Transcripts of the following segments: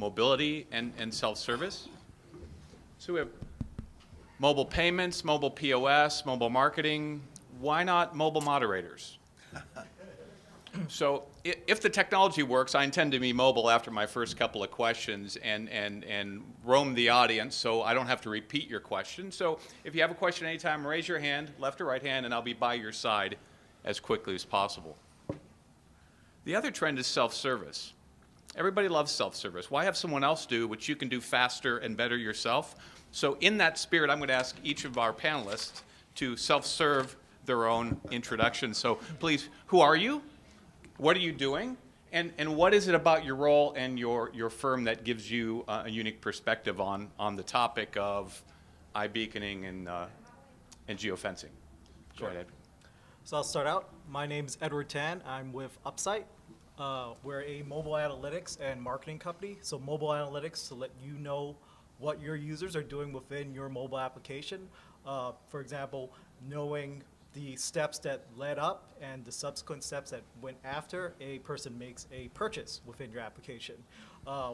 mobility and self-service. So we have mobile payments, mobile POS, mobile marketing. Why not mobile moderators? So if the technology works, I intend to be mobile after my first couple of questions and roam the audience so I don't have to repeat your question. So if you have a question anytime, raise your hand, left or right hand, and I'll be by your side as quickly as possible. The other trend is self-service. Everybody loves self-service. Why have someone else do what you can do faster and better yourself? So in that spirit, I'm going to ask each of our panelists to self-serve their own introduction. So please, who are you? What are you doing? And what is it about your role and your firm that gives you a unique perspective on the topic of iBeaconing and geofencing? Go ahead. So I'll start out. My name is Edward Tan. I'm with Upsite. We're a mobile analytics and marketing company. So mobile analytics to let you know what your users are doing within your mobile application. For example, knowing the steps that led up and the subsequent steps that went after a person makes a purchase within your application.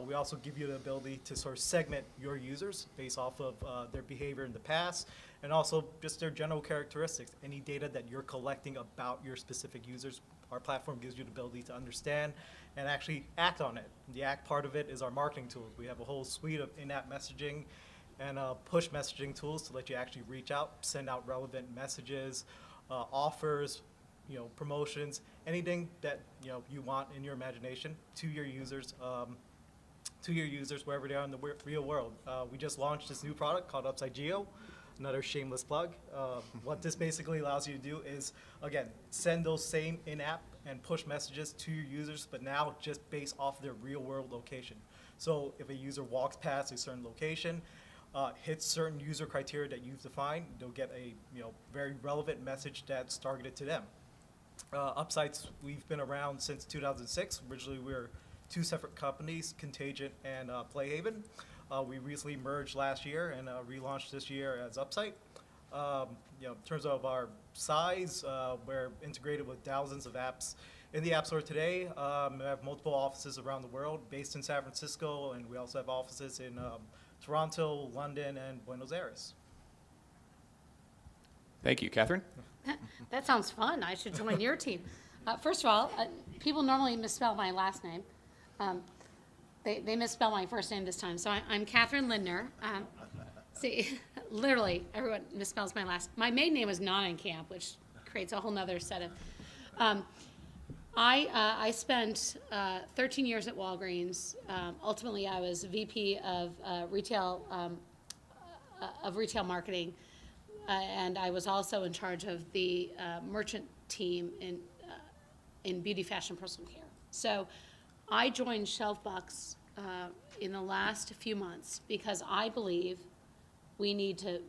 We also give you the ability to sort of segment your users based off of their behavior in the past and also just their general characteristics. Any data that you're collecting about your specific users, our platform gives you the ability to understand and actually act on it. The act part of it is our marketing tools. We have a whole suite of in-app messaging and push messaging tools to let you actually reach out, send out relevant messages, offers, promotions, anything that you want in your imagination to your users wherever they are in the real world. We just launched this new product called Upside Geo. Another shameless plug. What this basically allows you to do is, again, send those same in-app and push messages to your users, but now just based off their real-world location. So if a user walks past a certain location, hits certain user criteria that you've defined, they'll get a very relevant message that's targeted to them. Upsites, we've been around since 2006. Originally, we were two separate companies, Contagion and Playhaven. We recently merged last year and relaunched this year as Upsite. In terms of our size, we're integrated with thousands of apps in the App Store today. We have multiple offices around the world, based in San Francisco, and we also have offices in Toronto, London, and Buenos Aires. Thank you. Catherine? That sounds fun. I should join your team. First of all, people normally misspell my last name. They misspell my first name this time. So I'm Catherine Lindner. See, literally, everyone misspells my maiden name is Nonenkamp, which creates a whole nother set of. I spent 13 years at Walgreens. Ultimately, I was VP of retail marketing, and I was also in charge of the merchant team in beauty, fashion, personal care. So I joined Shelfbucks in the last few months because I believe we need to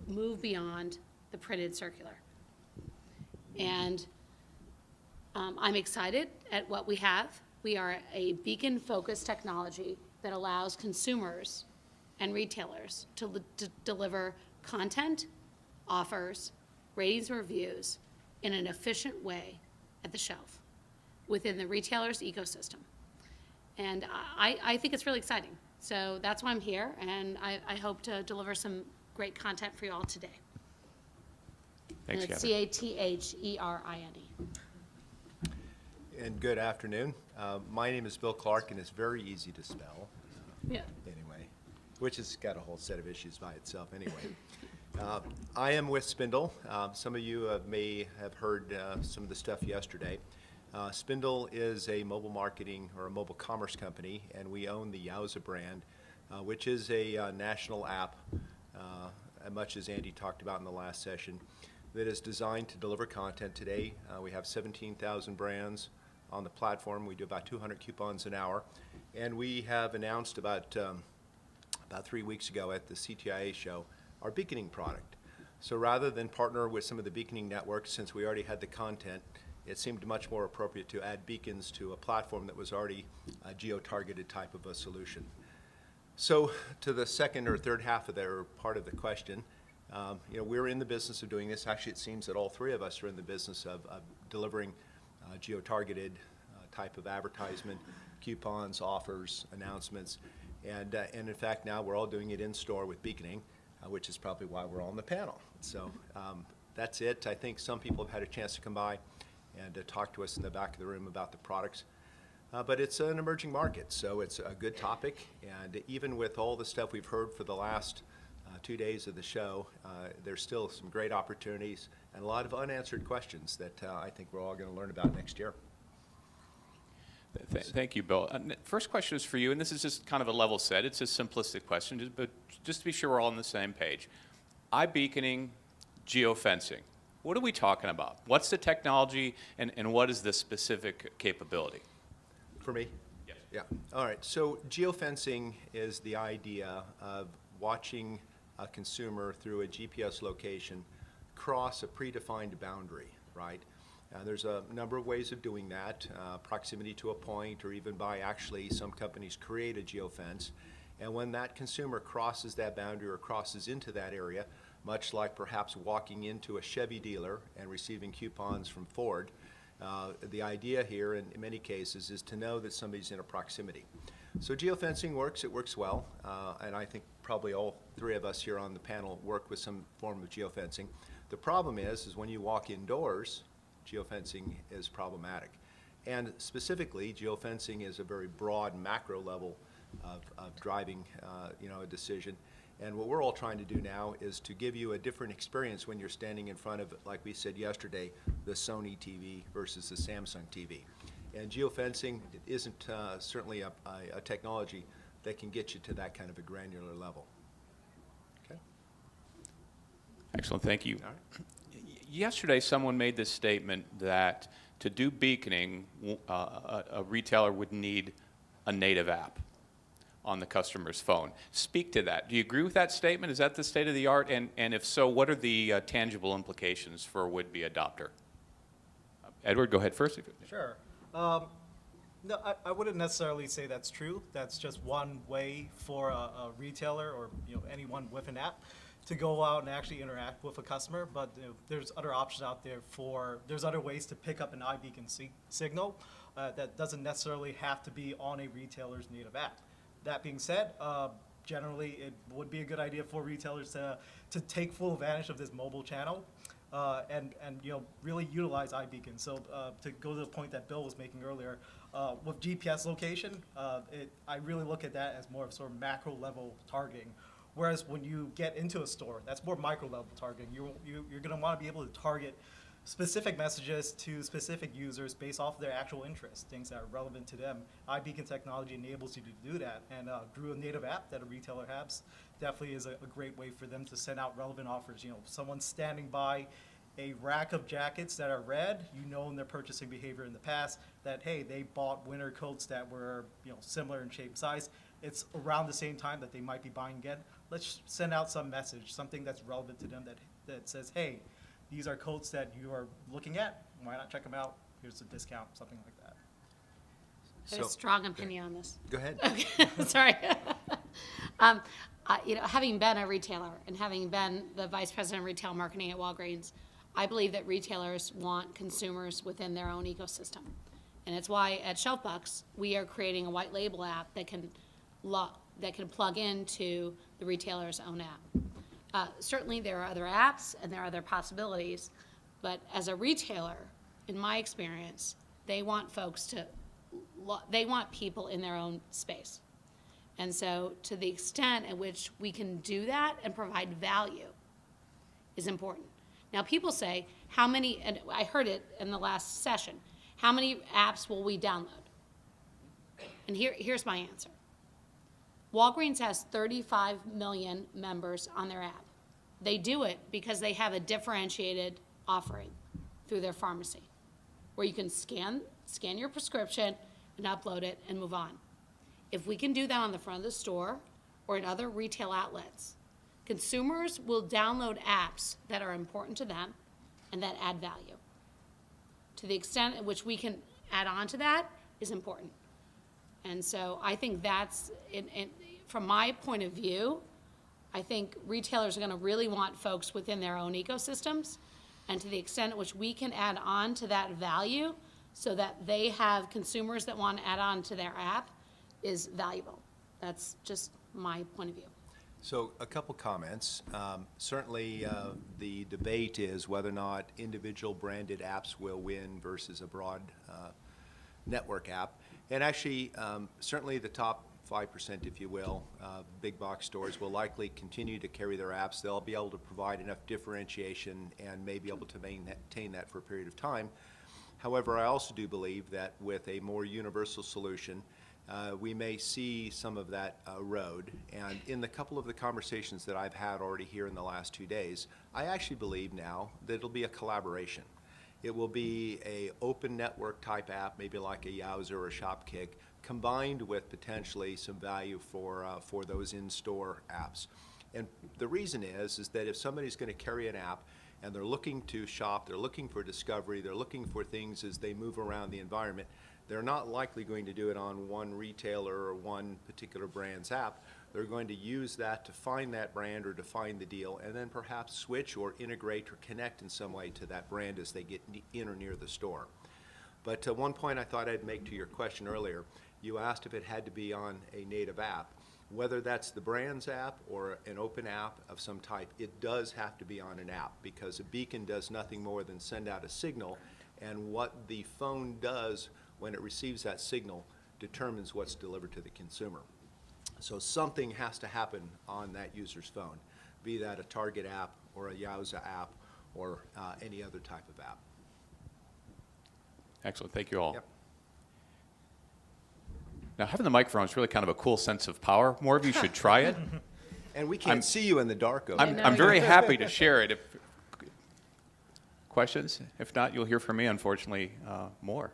move beyond the printed circular. And I'm excited at what we have. We are a beacon-focused technology that allows consumers and retailers to deliver content, offers, ratings, and reviews in an efficient way at the shelf within the retailer's ecosystem. And I think it's really exciting. So that's why I'm here, and I hope to deliver some great content for you all today. Thanks, and it's Catherine. CatherinE. And good afternoon. My name is Bill Clark, and it's very easy to spell. Yeah. Anyway, which has got a whole set of issues by itself anyway. I am with Spindle. Some of you may have heard some of the stuff yesterday. Spindle is a mobile marketing or a mobile commerce company, and we own the Yowza brand, which is a national app, much as Andy talked about in the last session, that is designed to deliver content today. We have 17,000 brands on the platform. We do about 200 coupons an hour, and we have announced about 3 weeks ago at the CTIA show our beaconing product. So rather than partner with some of the beaconing networks, since we already had the content, it seemed much more appropriate to add beacons to a platform that was already a geo-targeted type of a solution. So to the second or third half of their part of the question, we're in the business of doing this. Actually, it seems that all three of us are in the business of delivering geo-targeted type of advertisement coupons, offers, announcements. And in fact, now we're all doing it in-store with beaconing, which is probably why we're all on the panel. So that's it. I think some people have had a chance to come by and talk to us in the back of the room about the products. But it's an emerging market, so it's a good topic. And even with all the stuff we've heard for the last 2 days of the show, there's still some great opportunities and a lot of unanswered questions that I think we're all going to learn about next year. Thank you, Bill. First question is for you, and this is just kind of a level set. It's a simplistic question, but just to be sure we're all on the same page. iBeaconing, geofencing. What are we talking about? What's the technology, and what is the specific capability? For me? Yes. Yeah. All right. So geofencing is the idea of watching a consumer through a GPS location cross a predefined boundary, right? There's a number of ways of doing that, proximity to a point, or even by actually some companies create a geofence. And when that consumer crosses that boundary or crosses into that area, much like perhaps walking into a Chevy dealer and receiving coupons from Ford, the idea here in many cases is to know that somebody's in a proximity. So geofencing works, it works well, and I think probably all three of us here on the panel work with some form of geofencing. The problem is when you walk indoors, geofencing is problematic. And specifically, geofencing is a very broad macro level of driving a decision. And what we're all trying to do now is to give you a different experience when you're standing in front of, like we said yesterday, the Sony TV versus the Samsung TV. And geofencing isn't certainly a technology that can get you to that kind of a granular level. Okay? Excellent, thank you. All right. Yesterday, someone made this statement that to do beaconing, a retailer would need a native app on the customer's phone. Speak to that. Do you agree with that statement? Is that the state of the art? And if so, what are the tangible implications for a would-be adopter? Edward, go ahead first. Sure. No, I wouldn't necessarily say that's true. That's just one way for a retailer or anyone with an app to go out and actually interact with a customer. But there's other options out there there's other ways to pick up an iBeacon signal that doesn't necessarily have to be on a retailer's native app. That being said, generally it would be a good idea for retailers to take full advantage of this mobile channel. And really utilize iBeacon. So to go to the point that Bill was making earlier, with GPS location, I really look at that as more of sort of macro level targeting. Whereas when you get into a store, that's more micro level targeting. You're going to want to be able to target specific messages to specific users based off of their actual interests, things that are relevant to them. iBeacon technology enables you to do that, and through a native app that a retailer has, definitely is a great way for them to send out relevant offers. Someone's standing by a rack of jackets that are red, in their purchasing behavior in the past, that hey, they bought winter coats that were similar in shape and size. It's around the same time that they might be buying again. Let's send out some message, something that's relevant to them that says, hey, these are coats that you are looking at. Why not check them out? Here's a discount, something like that. I have a strong opinion on this. Go ahead. Okay, sorry. Having been a retailer and having been the vice president of retail marketing at Walgreens, I believe that retailers want consumers within their own ecosystem. And it's why at ShelfBucks, we are creating a white label app that can plug into the retailer's own app. Certainly there are other apps and there are other possibilities, but as a retailer, in my experience, they want people in their own space. And so to the extent at which we can do that and provide value is important. Now people say, how many, and I heard it in the last session, how many apps will we download? And here's my answer. Walgreens has 35 million members on their app. They do it because they have a differentiated offering through their pharmacy, where you can scan your prescription and upload it and move on. If we can do that on the front of the store or in other retail outlets, consumers will download apps that are important to them and that add value. To the extent at which we can add on to that is important. And so I think that's, from my point of view, I think retailers are going to really want folks within their own ecosystems. And to the extent at which we can add on to that value so that they have consumers that want to add on to their app is valuable. That's just my point of view. So a couple comments. Certainly, the debate is whether or not individual branded apps will win versus a broad network app. And actually, certainly the top 5%, if you will, big box stores will likely continue to carry their apps. They'll be able to provide enough differentiation and may be able to maintain that for a period of time. However, I also do believe that with a more universal solution, we may see some of that erode. And in the couple of the conversations that I've had already here in the last 2 days, I actually believe now that it'll be a collaboration. It will be a open network type app, maybe like a Yowza or a Shopkick, combined with potentially some value for those in-store apps. And the reason is that if somebody's going to carry an app and they're looking to shop, they're looking for discovery, they're looking for things as they move around the environment, they're not likely going to do it on one retailer or one particular brand's app. They're going to use that to find that brand or to find the deal, and then perhaps switch or integrate or connect in some way to that brand as they get in or near the store. But one point I thought I'd make to your question earlier, you asked if it had to be on a native app. Whether that's the brand's app or an open app of some type, it does have to be on an app, because a beacon does nothing more than send out a signal, and what the phone does when it receives that signal determines what's delivered to the consumer. So something has to happen on that user's phone, be that a Target app or a Yowza app or any other type of app. Excellent. Thank you all. Yep. Now, having the microphone is really kind of a cool sense of power. More of you should try it. And we can't see you in the dark over there. I'm very happy to share it. Questions? If not, you'll hear from me, unfortunately, more.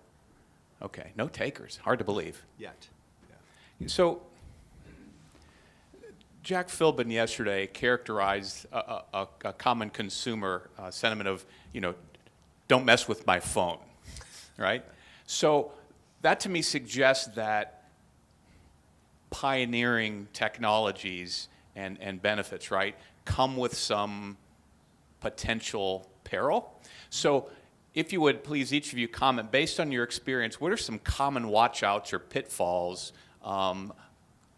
Okay, no takers. Hard to believe. Yet. Yeah. So, Jack Philbin yesterday characterized a common consumer sentiment of, don't mess with my phone, right? So that to me suggests that pioneering technologies and benefits, right, come with some potential peril. So if you would, please, each of you comment, based on your experience, what are some common watch-outs or pitfalls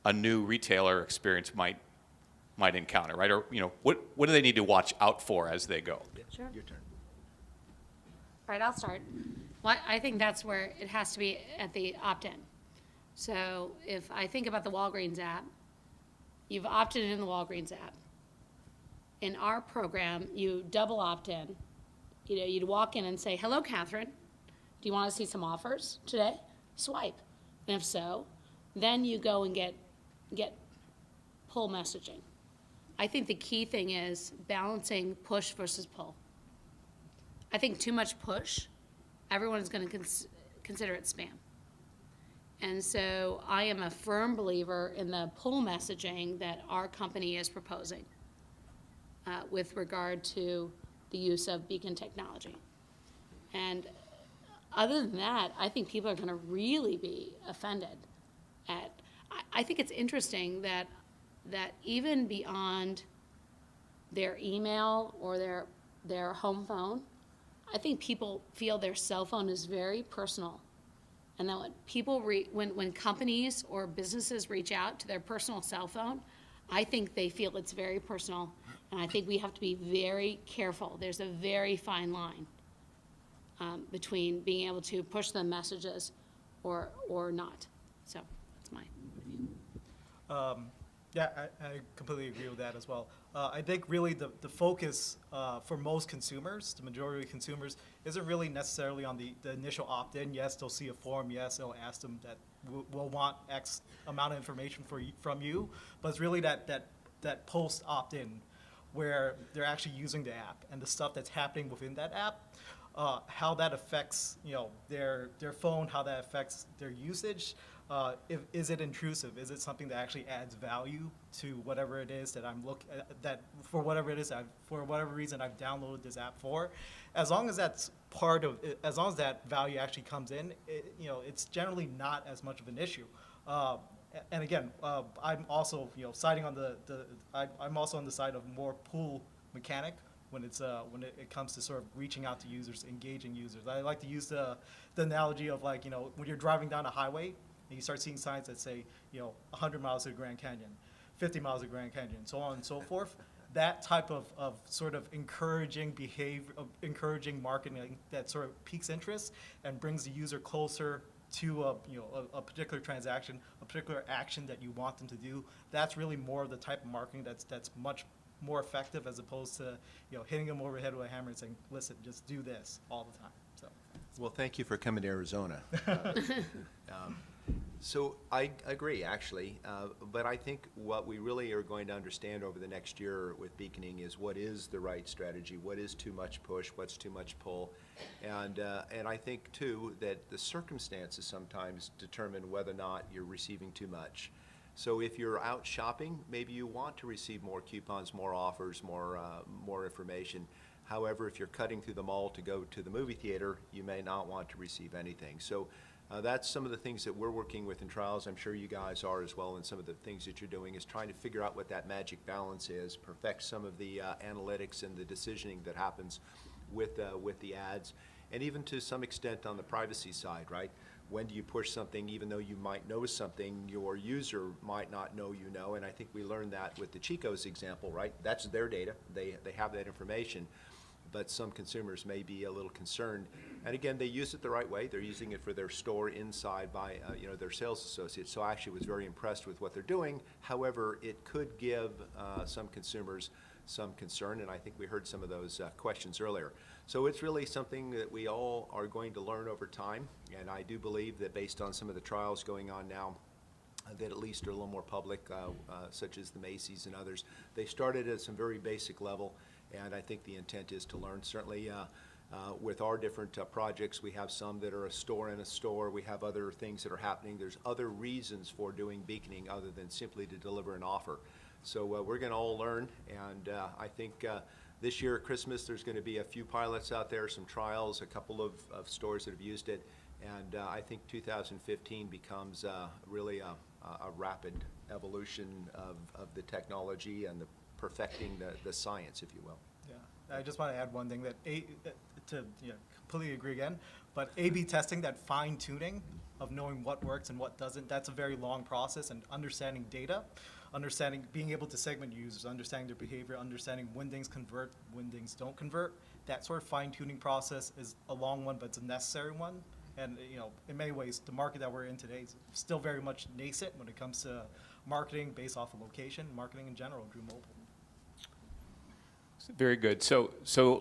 a new retailer experience might encounter, right? Or, what do they need to watch out for as they go? Sure. Your turn. All right, I'll start. Well, I think that's where it has to be at the opt-in. So if I think about the Walgreens app, you've opted in the Walgreens app. In our program, you double opt-in. You'd walk in and say, hello, Catherine. Do you want to see some offers today? Swipe. And if so, then you go and get pull messaging. I think the key thing is balancing push versus pull. I think too much push, everyone is going to consider it spam. And so I am a firm believer in the pull messaging that our company is proposing with regard to the use of beacon technology. And other than that, I think people are going to really be offended at. I think it's interesting that even beyond their email or their home phone, I think people feel their cell phone is very personal, and that when people when companies or businesses reach out to their personal cell phone, I think they feel it's very personal, and I think we have to be very careful. There's a very fine line between being able to push them messages or not. So that's my view. Yeah, I completely agree with that as well. I think really the focus for most consumers, the majority of consumers, isn't really necessarily on the initial opt-in. Yes, they'll see a form. Yes, they'll ask them that we'll want X amount of information from you. But it's really that post opt-in where they're actually using the app and the stuff that's happening within that app, how that affects their phone, how that affects their usage. Is it intrusive? Is it something that actually adds value to whatever it is that I'm for whatever reason I've downloaded this app for? As long as that's part of it, as long as that value actually comes in, it's generally not as much of an issue. And again, I'm also siding on I'm also on the side of more pull mechanic when it comes to sort of reaching out to users, engaging users. I like to use the analogy of, like, when you're driving down a highway and you start seeing signs that say, 100 miles to the Grand Canyon, 50 miles to the Grand Canyon, so on and so forth. That type of sort of encouraging behavior, encouraging marketing that sort of piques interest and brings the user closer to a particular transaction, a particular action that you want them to do. That's really more of the type of marketing that's much more effective, as opposed to hitting them over the head with a hammer and saying, listen, just do this all the time. So. Well, thank you for coming to Arizona. So I agree, actually, but I think what we really are going to understand over the next year with beaconing is what is the right strategy, what is too much push, what's too much pull, and I think too that the circumstances sometimes determine whether or not you're receiving too much. So if you're out shopping, maybe you want to receive more coupons, more offers, more information. However, if you're cutting through the mall to go to the movie theater, you may not want to receive anything. So that's some of the things that we're working with in trials. I'm sure you guys are as well, and some of the things that you're doing is trying to figure out what that magic balance is, perfect some of the analytics and the decisioning that happens with the ads, and even to some extent on the privacy side, right? When do you push something even though you might know something your user might not know you know? And I think we learned that with the Chico's example, right? That's their data. They have that information. But some consumers may be a little concerned. And again, they use it the right way. They're using it for their store inside by their sales associates. So I actually was very impressed with what they're doing. However, it could give some consumers some concern, and I think we heard some of those questions earlier. So it's really something that we all are going to learn over time, and I do believe that based on some of the trials going on now, that at least are a little more public, such as the Macy's and others. They started at some very basic level, and I think the intent is to learn. Certainly with our different projects, we have some that are a store in a store. We have other things that are happening. There's other reasons for doing beaconing other than simply to deliver an offer. So we're going to all learn, and I think this year at Christmas there's going to be a few pilots out there, some trials, a couple of stores that have used it, and I think 2015 becomes really a rapid evolution of the technology and the perfecting the science, if you will. Yeah, I just want to add one thing, that completely agree again, but A/B testing, that fine tuning of knowing what works and what doesn't, that's a very long process, and understanding data, being able to segment users, understanding their behavior, understanding when things convert, when things don't convert, that sort of fine tuning process is a long one, but it's a necessary one. And in many ways, the market that we're in today is still very much nascent when it comes to marketing based off of location, marketing in general through mobile. Very good. So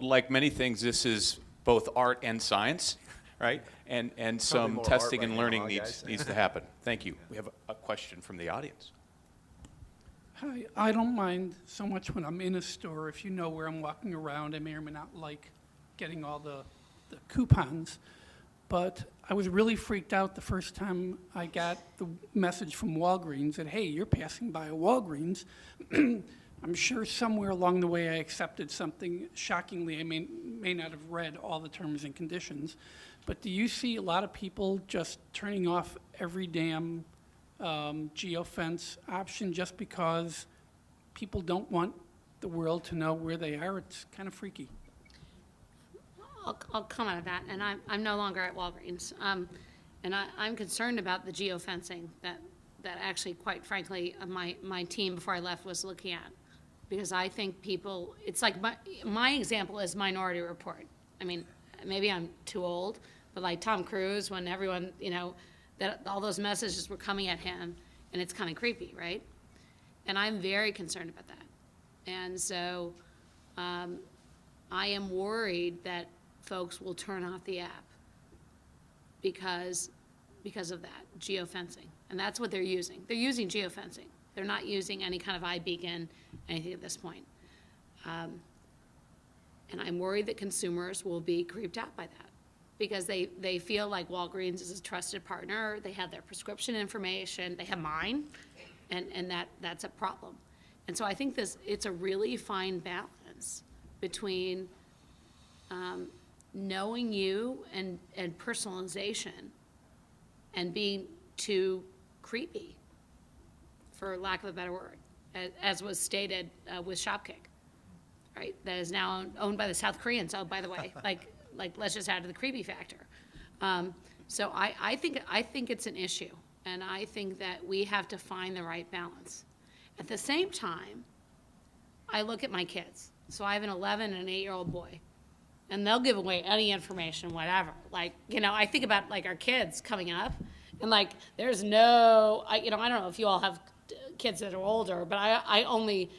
like many things, this is both art and science, right? And some more testing art and right learning now, needs guys. to happen. Thank you. We have a question from the audience. Hi, I don't mind so much when I'm in a store. If you know where I'm walking around, I may or may not like getting all the coupons. But I was really freaked out the first time I got the message from Walgreens that, hey, you're passing by a Walgreens. I'm sure somewhere along the way I accepted something. Shockingly, I may not have read all the terms and conditions. But do you see a lot of people just turning off every damn geofence option just because people don't want the world to know where they are? It's kind of freaky. I'll comment on that, and I'm no longer at Walgreens. And I'm concerned about the geofencing that actually, quite frankly, my team before I left was looking at. Because I think people, it's like my example is Minority Report. I mean, maybe I'm too old, but like Tom Cruise, when everyone, that all those messages were coming at him, and it's kind of creepy, right? And I'm very concerned about that. And so I am worried that folks will turn off the app because of that, geofencing. And that's what they're using. They're using geofencing. They're not using any kind of iBeacon, anything at this point. And I'm worried that consumers will be creeped out by that because they feel like Walgreens is a trusted partner. They have their prescription information. They have mine, and that's a problem. And so I think it's a really fine balance between knowing you and personalization and being too creepy, for lack of a better word, as was stated with Shopkick, right? That is now owned by the South Koreans, oh, by the way, like let's just add to the creepy factor. So I think it's an issue, and I think that we have to find the right balance. At the same time, I look at my kids. So I have an 11 and an 8-year-old boy, and they'll give away any information, whatever. Like, you know, I think about like our kids coming up, and like there's no, I don't know if you all have kids that are older, but I only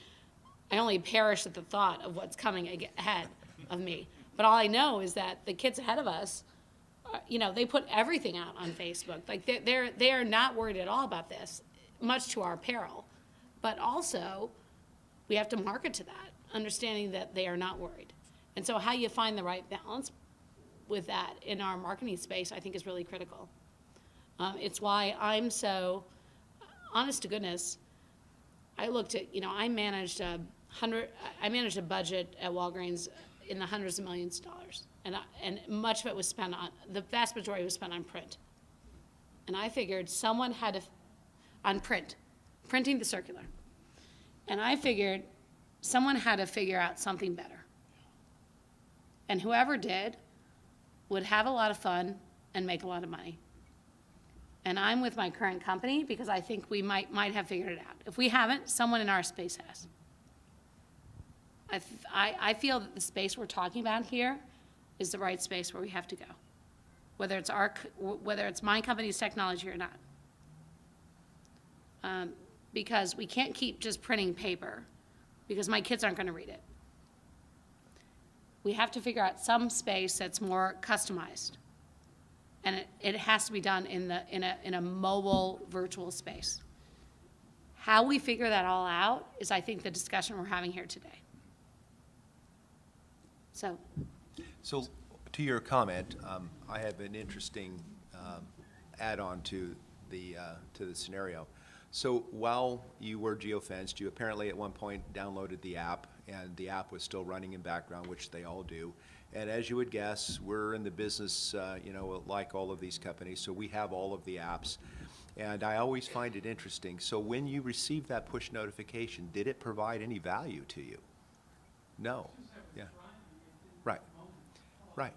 perish at the thought of what's coming ahead of me. But all I know is that the kids ahead of us, they put everything out on Facebook. Like they are not worried at all about this, much to our peril. But also, we have to market to that, understanding that they are not worried. And so how you find the right balance with that in our marketing space, I think is really critical. It's why I'm so, honest to goodness, I looked at, I managed a budget at Walgreens in the hundreds of millions of dollars. And much of it was spent on, the vast majority was spent on print. And I figured someone had to, on printing the circular. And I figured someone had to figure out something better. And whoever did would have a lot of fun and make a lot of money. And I'm with my current company because I think we might have figured it out. If we haven't, someone in our space has. I feel that the space we're talking about here is the right space where we have to go, whether it's my company's technology or not. Because we can't keep just printing paper, because my kids aren't going to read it. We have to figure out some space that's more customized, and it has to be done in a mobile virtual space. How we figure that all out is, I think, the discussion we're having here today. So to your comment, I have an interesting add-on to the scenario. So while you were geofenced, you apparently at one point downloaded the app, and the app was still running in background, which they all do. And as you would guess, we're in the business, like all of these companies, so we have all of the apps. And I always find it interesting. So when you received that push notification, did it provide any value to you? No. Yeah. Right. Right.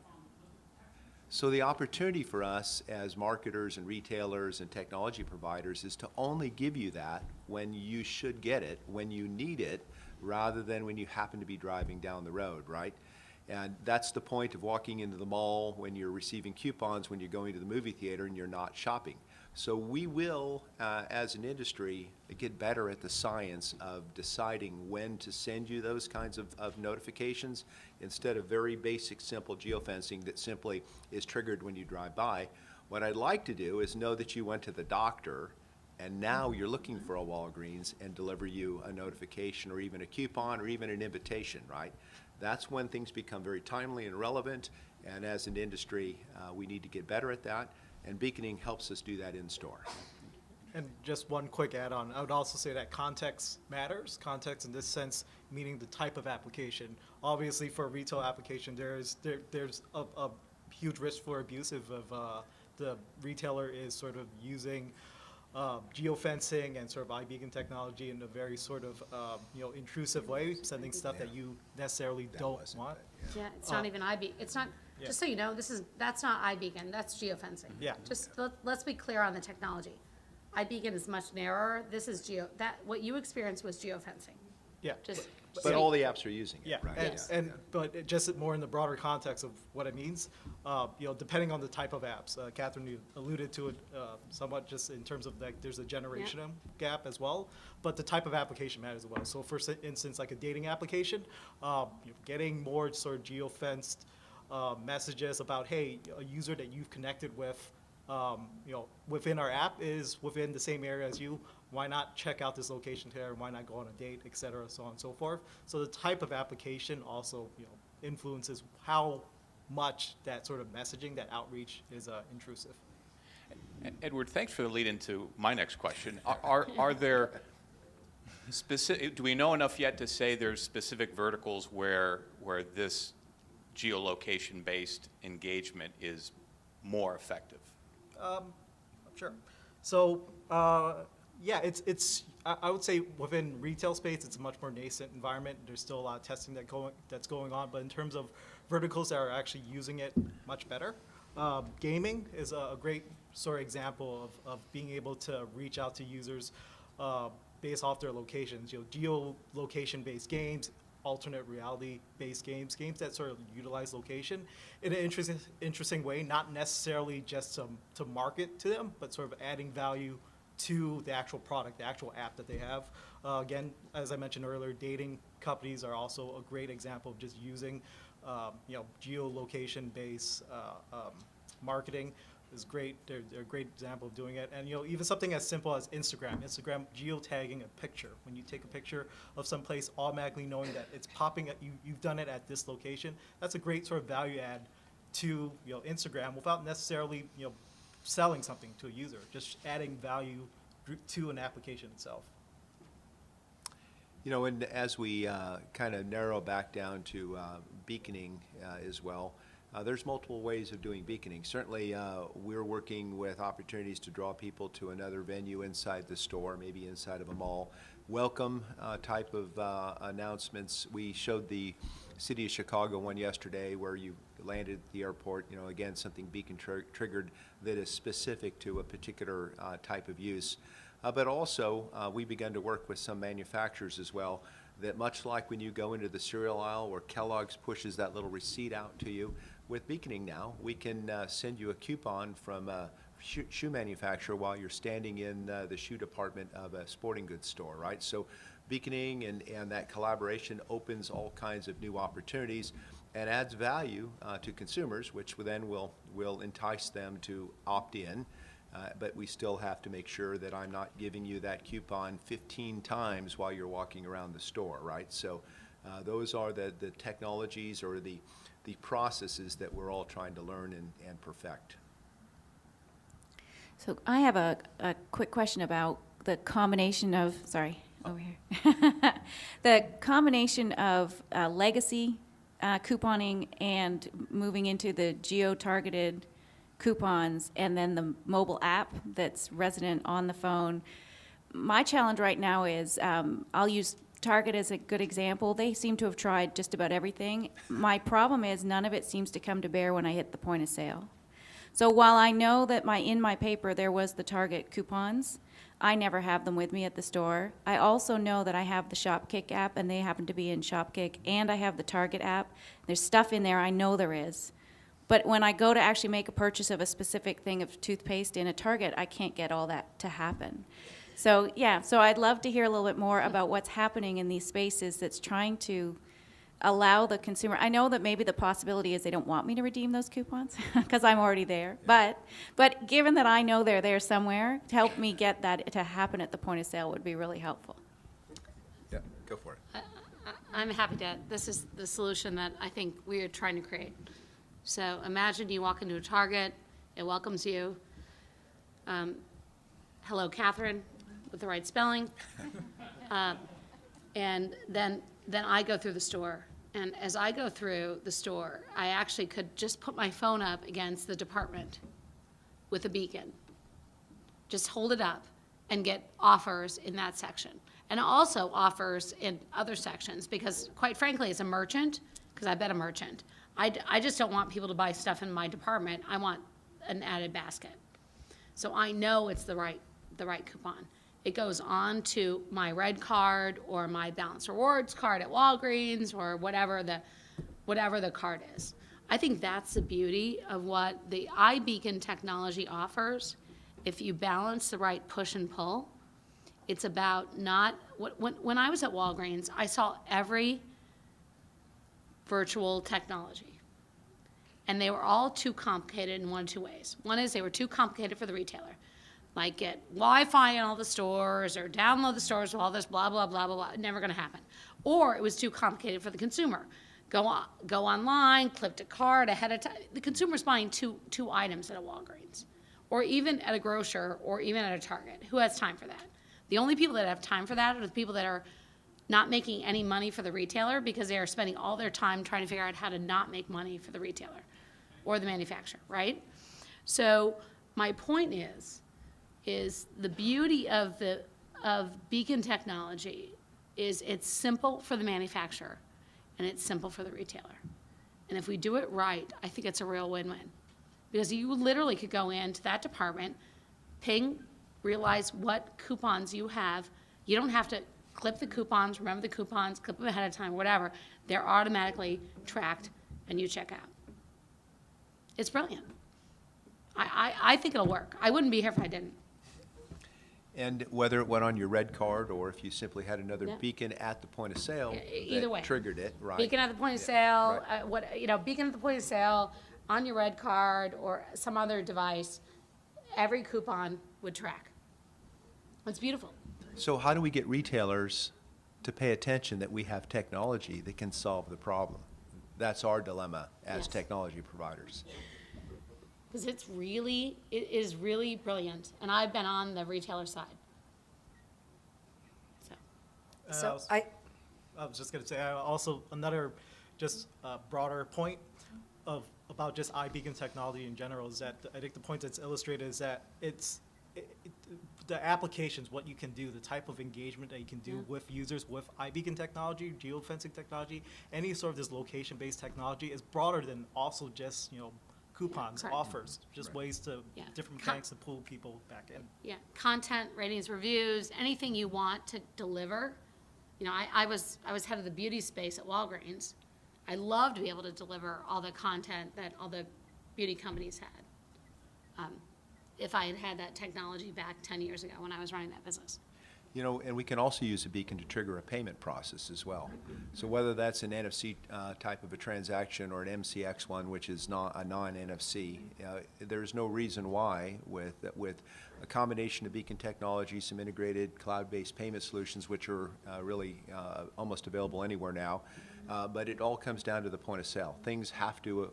So the opportunity for us as marketers and retailers and technology providers is to only give you that when you should get it, when you need it, rather than when you happen to be driving down the road, right? And that's the point of walking into the mall when you're receiving coupons, when you're going to the movie theater and you're not shopping. So we will, as an industry, get better at the science of deciding when to send you those kinds of notifications instead of very basic, simple geofencing that simply is triggered when you drive by. What I'd like to do is know that you went to the doctor and now you're looking for a Walgreens and deliver you a notification or even a coupon or even an invitation, right? That's when things become very timely and relevant, and as an industry, we need to get better at that. And beaconing helps us do that in store. And just one quick add-on, I would also say that context matters. Context in this sense, meaning the type of application. Obviously, for a retail application, there's a huge risk for abuse if the retailer is sort of using geofencing and sort of iBeacon technology in a very sort of intrusive way, sending stuff that you necessarily don't want. yeah, it's not even iBeacon. It's not. Yeah. Just so you know, that's not iBeacon. That's geofencing. Yeah. Just let's be clear on the technology. iBeacon is much narrower. This is what you experienced was geofencing. Yeah. Just But all the apps are using it, Yeah, right? but just more in the broader context of what it means, depending on the type of apps. Catherine, you alluded to it somewhat just in terms of like there's a generation gap as well, but the type of application matters as well. So for instance, like a dating application, getting more sort of geofenced messages about, hey, a user that you've connected with, within our app is within the same area as you. Why not check out this location there? Why not go on a date, et cetera, so on and so forth. So the type of application also, influences how much that sort of messaging, that outreach is intrusive. Edward, thanks for the lead into my next question. Are there specific, do we know enough yet to say there's specific verticals where this geolocation-based engagement is more effective? Sure. So, Yeah, I would say within retail space, it's a much more nascent environment. There's still a lot of testing that's going on, but in terms of verticals that are actually using it much better, gaming is a great sort of example of being able to reach out to users based off their locations. Geolocation-based games, alternate reality-based games that sort of utilize location in an interesting way, not necessarily just to market to them, but sort of adding value to the actual product, the actual app that they have. Again, as I mentioned earlier, dating companies are also a great example of just using, geolocation-based marketing is great. They're a great example of doing it. And even something as simple as Instagram geotagging a picture. When you take a picture of some place, automatically knowing that it's popping at you've done it at this location. That's a great sort of value add to Instagram without necessarily selling something to a user, just adding value to an application itself. And as we kind of narrow back down to beaconing as well, there's multiple ways of doing beaconing. Certainly, we're working with opportunities to draw people to another venue inside the store, maybe inside of a mall. Welcome type of announcements. We showed the City of Chicago one yesterday where you landed at the airport, again, something beacon triggered that is specific to a particular type of use. But also, we begun to work with some manufacturers as well that much like when you go into the cereal aisle where Kellogg's pushes that little receipt out to you, with beaconing now, we can send you a coupon from a shoe manufacturer while you're standing in the shoe department of a sporting goods store, right? So beaconing and that collaboration opens all kinds of new opportunities and adds value to consumers, which then will entice them to opt in. But we still have to make sure that I'm not giving you that coupon 15 times while you're walking around the store, right? So those are the technologies or the processes that we're all trying to learn and perfect. So I have a quick question about the combination of, over here. The combination of legacy couponing and moving into the geo-targeted coupons and then the mobile app that's resident on the phone. My challenge right now is, I'll use Target as a good example. They seem to have tried just about everything. My problem is none of it seems to come to bear when I hit the point of sale. So while I know that in my paper there was the Target coupons, I never have them with me at the store. I also know that I have the Shopkick app and they happen to be in Shopkick, and I have the Target app. There's stuff in there I know there is. But when I go to actually make a purchase of a specific thing of toothpaste in a Target, I can't get all that to happen. So I'd love to hear a little bit more about what's happening in these spaces that's trying to allow the consumer. I know that maybe the possibility is they don't want me to redeem those coupons because I'm already there. But given that I know they're there somewhere, to help me get that to happen at the point of sale would be really helpful. Yeah, go for it. I'm happy to. This is the solution that I think we are trying to create. So imagine you walk into a Target, it welcomes you. Hello, Catherine, with the right spelling. And then I go through the store. And as I go through the store, I actually could just put my phone up against the department with a beacon. Just hold it up and get offers in that section. And also offers in other sections, because quite frankly, as a merchant, because I've been a merchant, I just don't want people to buy stuff in my department. I want an added basket. So I know it's the right coupon. It goes on to my red card or my Balance Rewards card at Walgreens or whatever the card is. I think that's the beauty of what the iBeacon technology offers. If you balance the right push and pull, it's about not, when I was at Walgreens, I saw every virtual technology. And they were all too complicated in one of two ways. One is they were too complicated for the retailer. Like get Wi-Fi in all the stores or download the stores with all this blah, blah, blah, blah, blah. Never gonna happen. Or it was too complicated for the consumer. Go online, click a card ahead of time. The consumer's buying two items at a Walgreens. Or even at a grocer or even at a Target. Who has time for that? The only people that have time for that are the people that are not making any money for the retailer because they are spending all their time trying to figure out how to not make money for the retailer or the manufacturer, right? So my point is the beauty of the of beacon technology is it's simple for the manufacturer and it's simple for the retailer. And if we do it right, I think it's a real win-win. Because you literally could go into that department, ping, realize what coupons you have. You don't have to clip the coupons, remember the coupons, clip them ahead of time, whatever. They're automatically tracked and you check out. It's brilliant. I think it'll work. I wouldn't be here if I didn't. And whether it went on your red card or if you simply had another Yeah. beacon at the point of sale Either that way. triggered it, right? Beacon at the point of Yeah, sale, right. beacon at the point of sale, on your red card or some other device, every coupon would track. It's beautiful. So how do we get retailers to pay attention that we have technology that can solve the problem? That's our dilemma as Yes. technology providers. Because it is really brilliant, and I've been on the retailer side. So, I was- I was just going to say, also another just broader point about just iBeacon technology in general is that I think the point that's illustrated is that the applications, what you can do, the type of engagement that you can do with users with iBeacon technology, geofencing technology, any sort of this location-based technology is broader than also just, coupons, Correct. offers, just ways to, Yeah. different mechanics to pull people back in. yeah, content, ratings, reviews, anything you want to deliver. I was head of the beauty space at Walgreens. I love to be able to deliver all the content that all the beauty companies had. If I had had that technology back 10 years ago when I was running that business. And we can also use a beacon to trigger a payment process as well. So whether that's an NFC type of a transaction or an MCX one, which is not a non-NFC, there's no reason why with a combination of beacon technology, some integrated cloud-based payment solutions, which are really almost available anywhere now, but it all comes down to the point of sale. Things have to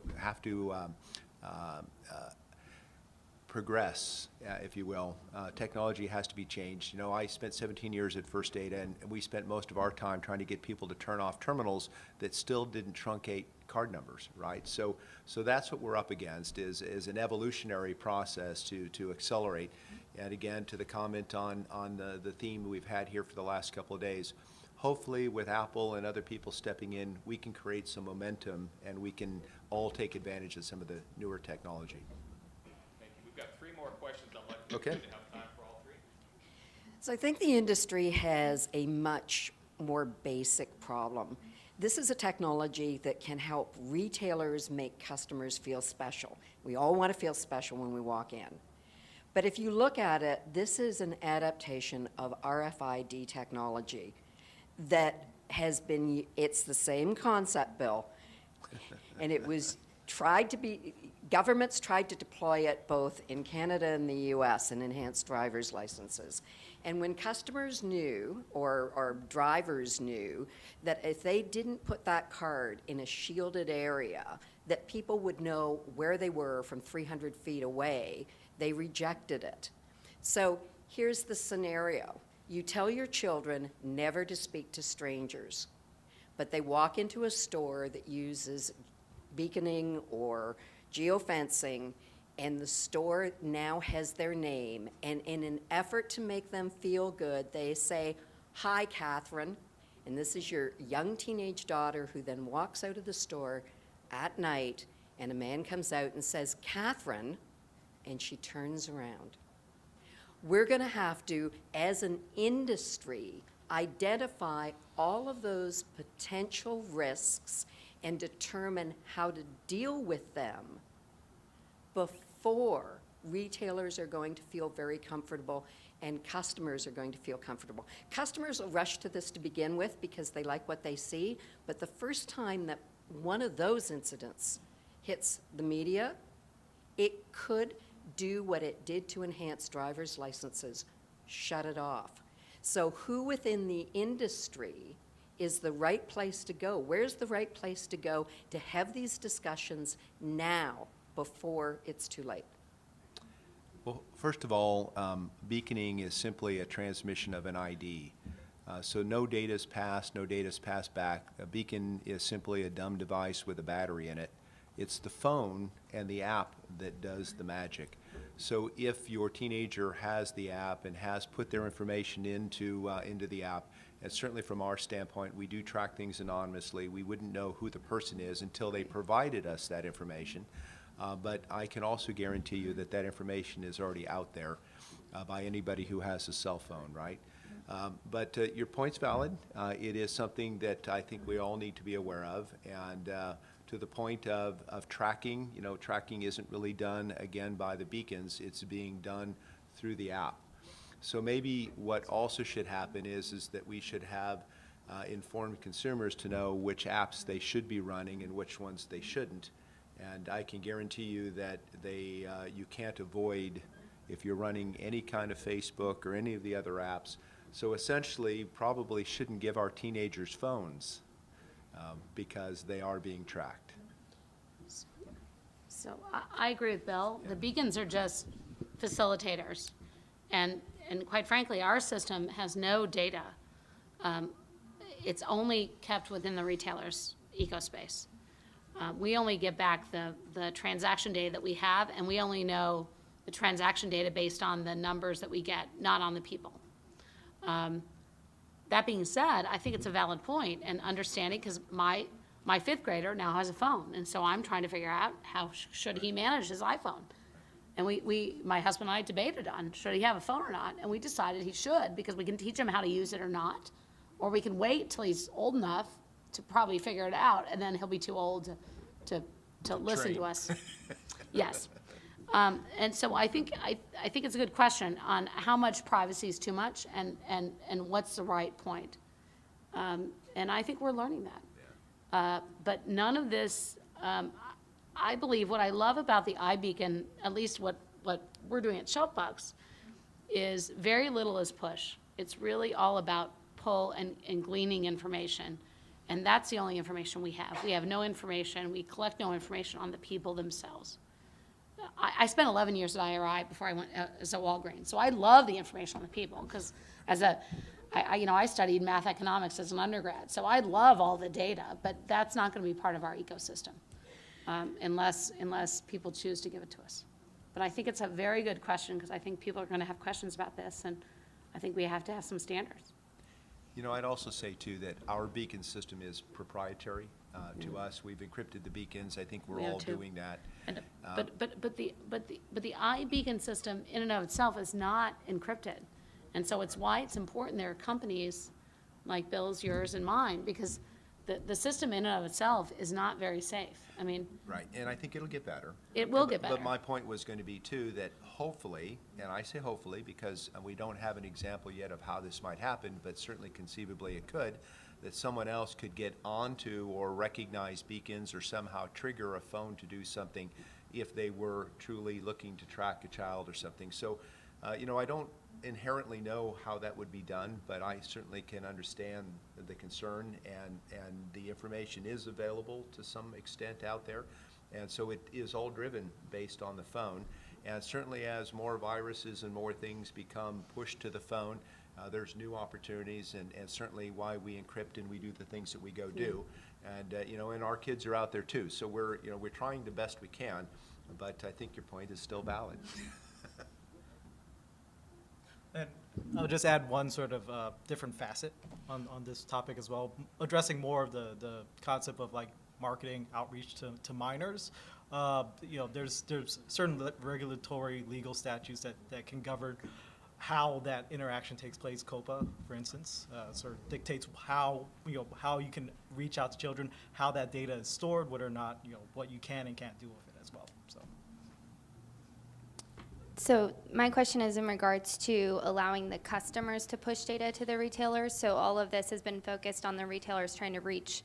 progress, if you will. Technology has to be changed. I spent 17 years at First Data, and we spent most of our time trying to get people to turn off terminals that still didn't truncate card numbers, right? So that's what we're up against is an evolutionary process to accelerate. And again, to the comment on the theme we've had here for the last couple of days, hopefully with Apple and other people stepping in, we can create some momentum and we can all take advantage of some of the newer technology. Thank you. We've got 3 more questions. I'd like to Okay. have time for all 3. So I think the industry has a much more basic problem. This is a technology that can help retailers make customers feel special. We all want to feel special when we walk in. But if you look at it, this is an adaptation of RFID technology that has been, it's the same concept, Bill, and it was governments tried to deploy it both in Canada and the US in enhanced driver's licenses. And when customers knew, or drivers knew, that if they didn't put that card in a shielded area, that people would know where they were from 300 feet away, they rejected it. So here's the scenario. You tell your children never to speak to strangers, but they walk into a store that uses beaconing or geofencing, and the store now has their name, and in an effort to make them feel good, they say, "Hi, Catherine," and this is your young teenage daughter who then walks out of the store at night, and a man comes out and says, "Catherine," and she turns around. We're going to have to, as an industry, identify all of those potential risks and determine how to deal with them before retailers are going to feel very comfortable and customers are going to feel comfortable. Customers will rush to this to begin with because they like what they see, but the first time that one of those incidents hits the media, it could do what it did to enhance driver's licenses, shut it off. So who within the industry is the right place to go? Where's the right place to go to have these discussions now before it's too late? Well, first of all, beaconing is simply a transmission of an ID. So no data is passed, no data is passed back. A beacon is simply a dumb device with a battery in it. It's the phone and the app that does the magic. So if your teenager has the app and has put their information into the app, and certainly from our standpoint, we do track things anonymously. We wouldn't know who the person is until they provided us that information. But I can also guarantee you that that information is already out there by anybody who has a cell phone, right? But your point's valid. It is something that I think we all need to be aware of. And to the point of tracking, tracking isn't really done, again, by the beacons. It's being done through the app. So maybe what also should happen is that we should have informed consumers to know which apps they should be running and which ones they shouldn't. And I can guarantee you that you can't avoid if you're running any kind of Facebook or any of the other apps. So essentially, probably shouldn't give our teenagers phones because they are being tracked. So I agree with Bill. The beacons are just facilitators. And quite frankly, our system has no data. It's only kept within the retailer's ecospace. We only get back the transaction data that we have, and we only know the transaction data based on the numbers that we get, not on the people. That being said, I think it's a valid point and understanding, because my fifth grader now has a phone, and so I'm trying to figure out how should he manage his iPhone. And my husband and I debated on should he have a phone or not, and we decided he should, because we can teach him how to use it or not, or we can wait till he's old enough to probably figure it out, and then he'll be too old to listen to us. Yes. And so I think it's a good question on how much privacy is too much and what's the right point. And I think we're learning that. But none of this, I believe what I love about the iBeacon, at least what we're doing at Shelfbucks, is very little is push. It's really all about pull and gleaning information. And that's the only information we have. We have no information. We collect no information on the people themselves. I spent 11 years at IRI before I went as a Walgreens. So I love the information on the people, because I studied math economics as an undergrad. So I love all the data, but that's not going to be part of our ecosystem unless people choose to give it to us. But I think it's a very good question, because I think people are going to have questions about this, and I think we have to have some standards. I'd also say, too, that our beacon system is proprietary to us. We've encrypted the beacons. I think we're We have all too. doing that. And, but the iBeacon system in and of itself is not encrypted. And so it's why it's important there are companies like Bill's, yours, and mine, because the system in and of itself is not very safe. I mean, Right, and I think it'll get better. It will get But better. my point was going to be, too, that hopefully, and I say hopefully because we don't have an example yet of how this might happen, but certainly conceivably it could, that someone else could get onto or recognize beacons or somehow trigger a phone to do something if they were truly looking to track a child or something. So, I don't inherently know how that would be done, but I certainly can understand the concern, and the information is available to some extent out there. And so it is all driven based on the phone. And certainly as more viruses and more things become pushed to the phone, there's new opportunities, and certainly why we encrypt and we do the things that we go do. And, and our kids are out there too. So we're trying the best we can, but I think your point is still valid. And I'll just add one sort of different facet on this topic as well, addressing more of the concept of like marketing outreach to minors. There's certain regulatory legal statutes that can govern how that interaction takes place. COPA, for instance, sort of dictates how you can reach out to children, how that data is stored, whether or not what you can and can't do with it as well. So my question is in regards to allowing the customers to push data to the retailers. So all of this has been focused on the retailers trying to reach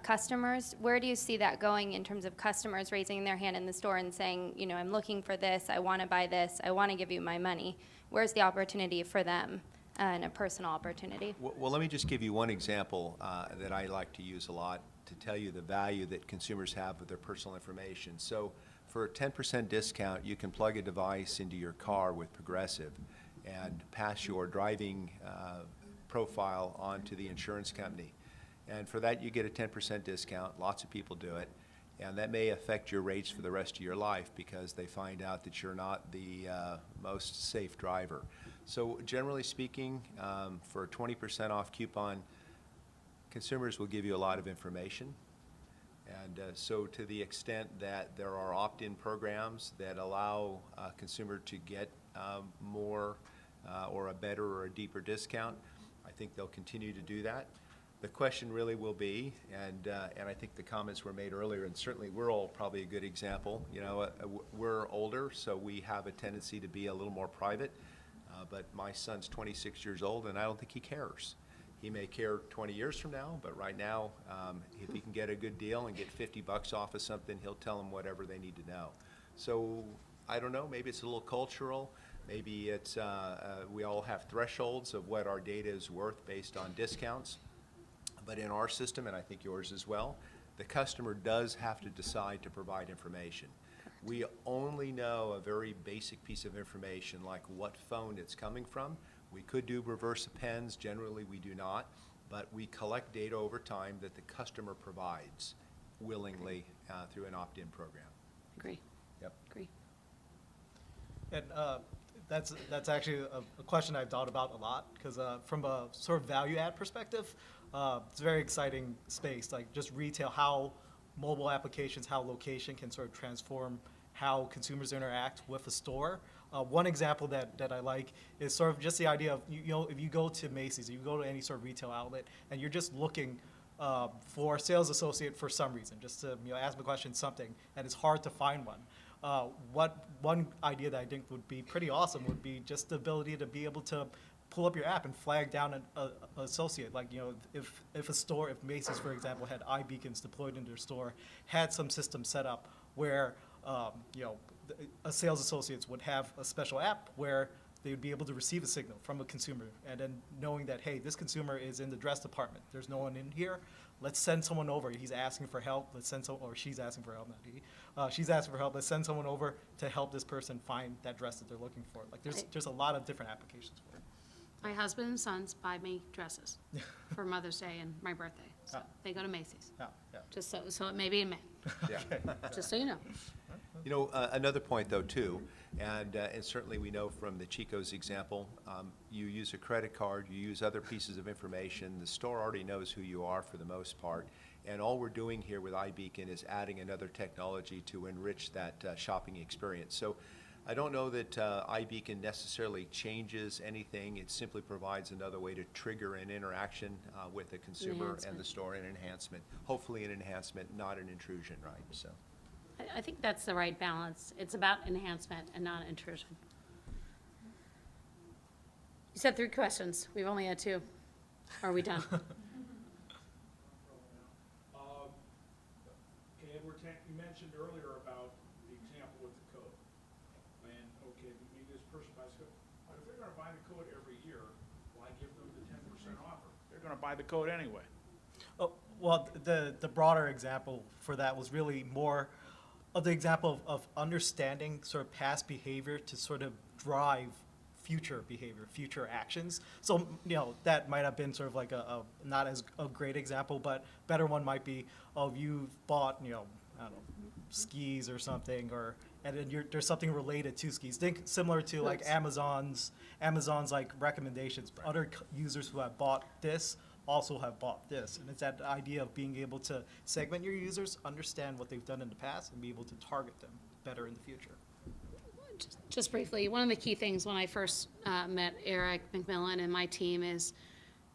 customers. Where do you see that going in terms of customers raising their hand in the store and saying, I'm looking for this, I want to buy this, I want to give you my money? Where's the opportunity for them and a personal opportunity? Well, let me just give you one example that I like to use a lot to tell you the value that consumers have with their personal information. So for a 10% discount, you can plug a device into your car with Progressive and pass your driving profile on to the insurance company. And for that, you get a 10% discount. Lots of people do it. And that may affect your rates for the rest of your life because they find out that you're not the most safe driver. So generally speaking, for a 20% off coupon, consumers will give you a lot of information. And so to the extent that there are opt-in programs that allow a consumer to get more or a better or a deeper discount, I think they'll continue to do that. The question really will be, and I think the comments were made earlier, and certainly we're all probably a good example. You know, we're older, so we have a tendency to be a little more private. But my son's 26 years old, and I don't think he cares. He may care 20 years from now, but right now, if he can get a good deal and get $50 off of something, he'll tell them whatever they need to know. So I don't know. Maybe it's a little cultural. Maybe it's we all have thresholds of what our data is worth based on discounts. But in our system, and I think yours as well, the customer does have to decide to provide information. We only know a very basic piece of information, like what phone it's coming from. We could do reverse appends. Generally, we do not. But we collect data over time that the customer provides willingly through an opt-in program. Agree. Yep. Agree. And that's actually a question I've thought about a lot, because from a sort of value add perspective, it's a very exciting space, like just retail, how mobile applications, how location can sort of transform how consumers interact with a store. One example that I like is sort of just the idea of, you know, if you go to Macy's, or you go to any sort of retail outlet, and you're just looking for a sales associate for some reason, just to, you know, ask the question something, and it's hard to find one. One idea that I think would be pretty awesome would be just the ability to be able to pull up your app and flag down an associate. Like, you know, if a store, if Macy's, for example, had iBeacons deployed in their store, had some system set up where, you know, a sales associates would have a special app where they would be able to receive a signal from a consumer, and then knowing that, hey, this consumer is in the dress department, there's no one in here, let's send someone over. He's asking for help, let's send someone, or she's asking for help, not he. She's asking for help, let's send someone over to help this person find that dress that they're looking for. Like, there's a lot of different applications for it. My husband and sons buy me dresses for Mother's Day and my birthday. So they go to Macy's. Yeah, yeah. Just so it may be in May, Yeah. just so you know. You know, another point though too, and certainly we know from the Chico's example, you use a credit card, you use other pieces of information, the store already knows who you are for the most part, and all we're doing here with iBeacon is adding another technology to enrich that shopping experience. So I don't know that iBeacon necessarily changes anything. It simply provides another way to trigger an interaction with the consumer and the store, an enhancement. Hopefully an enhancement, not an intrusion, right? So. I think that's the right balance. It's about enhancement and not intrusion. You said 3 questions. We've only had 2. Are we done? Okay, Edward, you mentioned earlier about the example with the code. And, okay, maybe this person buys code. But if they're gonna buy the code every year, why give them the 10% offer? They're gonna buy the code anyway. Oh, well, the broader example for that was really more of the example of understanding sort of past behavior to sort of drive future behavior, future actions. So, you know, that might have been sort of like a not as a great example, but better one might be, oh, you've bought, you know, I don't know, skis or something, or, and then there's something related to skis. Think similar to like Amazon's like recommendations. Other users who have bought this also have bought this. And it's that idea of being able to segment your users, understand what they've done in the past, and be able to target them better in the future. Just briefly, one of the key things when I first met Eric McMillan and my team is,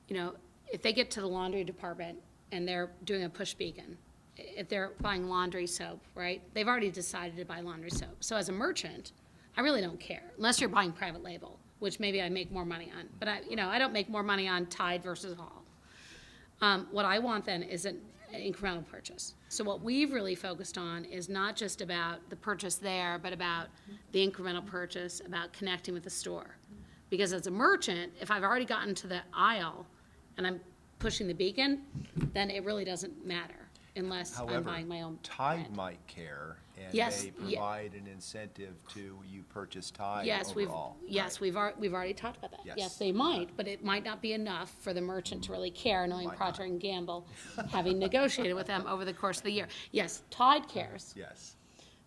you know, if they get to the laundry department and they're doing a push beacon, if they're buying laundry soap, right, they've already decided to buy laundry soap. So as a merchant, I really don't care, unless you're buying private label, which maybe I make more money on. But I don't make more money on Tide versus Hall. What I want then is an incremental purchase. So what we've really focused on is not just about the purchase there, but about the incremental purchase, about connecting with the store. Because as a merchant, if I've already gotten to the aisle and I'm pushing the beacon, then it really doesn't matter unless I'm buying my own Tide brand. might care and Yes, may yeah. provide an incentive to you purchase Tide Yes, overall. we've already talked about that. Yes. Yes, they might, but it might not be enough for the merchant to really care, knowing Might Procter not. and Gamble, having negotiated with them over the course of the year. Yes, Tide cares. Yes.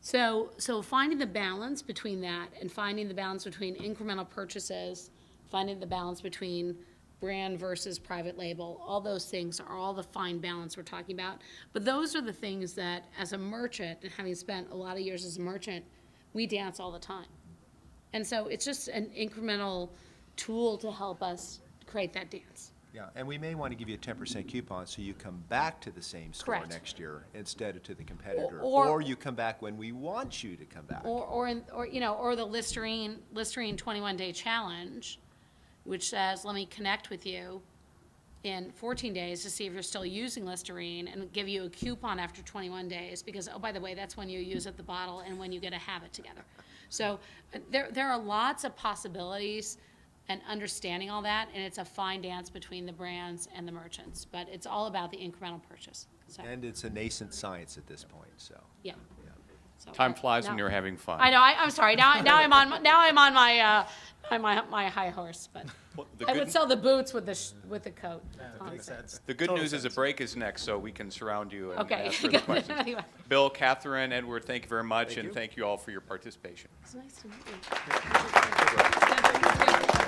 So finding the balance between that and finding the balance between incremental purchases, finding the balance between brand versus private label, all those things are all the fine balance we're talking about. But those are the things that, as a merchant, and having spent a lot of years as a merchant, we dance all the time. And so it's just an incremental tool to help us create that dance. Yeah, and we may want to give you a 10% coupon so you come back to the same store Correct. next year instead of to the competitor. Or- you come back when we want you to come back. Or the Listerine 21-day challenge, which says, let me connect with you in 14 days to see if you're still using Listerine and give you a coupon after 21 days because, oh, by the way, that's when you use up the bottle and when you get a habit together. So there are lots of possibilities and understanding all that, and it's a fine dance between the brands and the merchants, but it's all about the incremental purchase. So, And it's a nascent science at this point, so. yeah. So, Time flies when now- you're having fun. I know. I'm sorry. Now I'm on my high horse, but The I would good, sell the boots with the coat. Makes sense. the good Total news is a sense. break is next, so we can surround you and Okay. ask further questions. Anyway, Bill, Catherine, Edward, thank you very much, Thank and you. thank you all for your participation. it's nice to meet you.